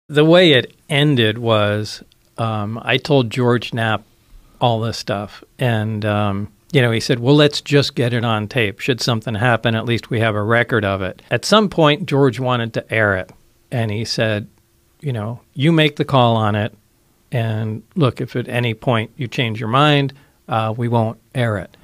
The way it ended was I told George Knapp all this stuff. And, you know, he said, well, let's just get it on tape. Should something happen, at least we have a record of it. At some point, George wanted to air it. And he said, you know, you make the call on it. And look, if at any point you change your mind, we won't air it.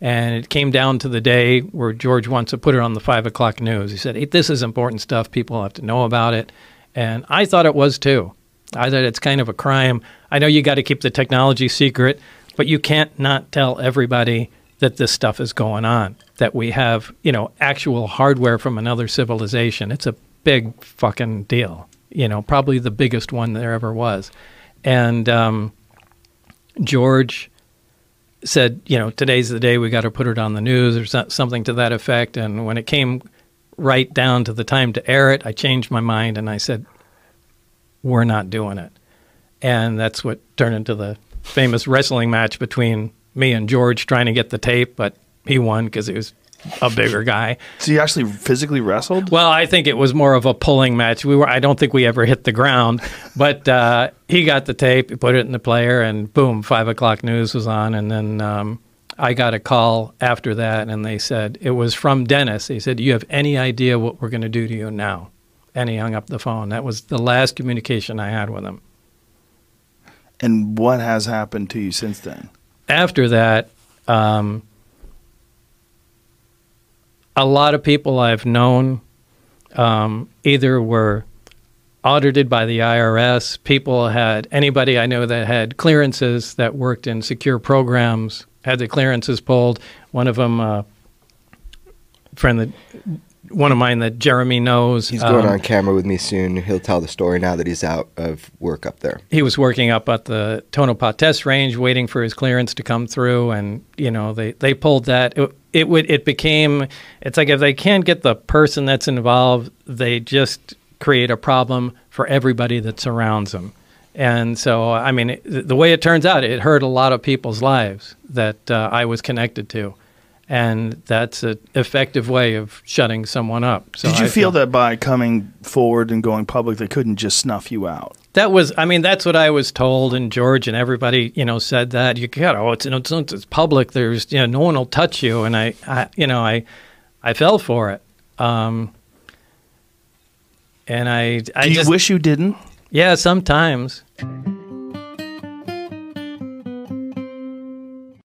And it came down to the day where George wants to put it on the 5 o'clock news. He said, hey, this is important stuff. People have to know about it. And I thought it was too. I thought it's kind of a crime. I know you got to keep the technology secret, but you can't not tell everybody that this stuff is going on, that we have, you know, actual hardware from another civilization. It's a big fucking deal, you know, probably the biggest one there ever was. And George said, you know, today's the day we got to put it on the news or something to that effect. And when it came right down to the time to air it, I changed my mind and I said, we're not doing it. And that's what turned into the famous wrestling match between me and George trying to get the tape, but he won because he was a bigger guy. So you actually physically wrestled? Well, I think it was more of a pulling match. I don't think we ever hit the ground, but he got the tape, he put it in the player, and boom, 5 o'clock news was on. And then I got a call after that, and they said, it was from Dennis. He said, do you have any idea what we're going to do to you now? And he hung up the phone. That was the last communication I had with him. And what has happened to you since then? After that, a lot of people I've known either were audited by the IRS, anybody I know that had clearances that worked in secure programs had the clearances pulled. One of them, one of mine that Jeremy knows. He's going on camera with me soon. He'll tell the story now that he's out of work up there. He was working up at the Tonopah Test Range waiting for his clearance to come through, and, you know, they pulled that. It became, it's like if they can't get the person that's involved, they just create a problem for everybody that surrounds them. And so, I mean, the way it turns out, it hurt a lot of people's lives that I was connected to. And that's an effective way of shutting someone up. So did you feel that by coming forward and going public, they couldn't just snuff you out? That was, I mean, that's what I was told, and George and everybody, you know, said that. You got, it's public. There's, you know, no one will touch you. And I fell for it. And do you wish you didn't? Yeah, sometimes.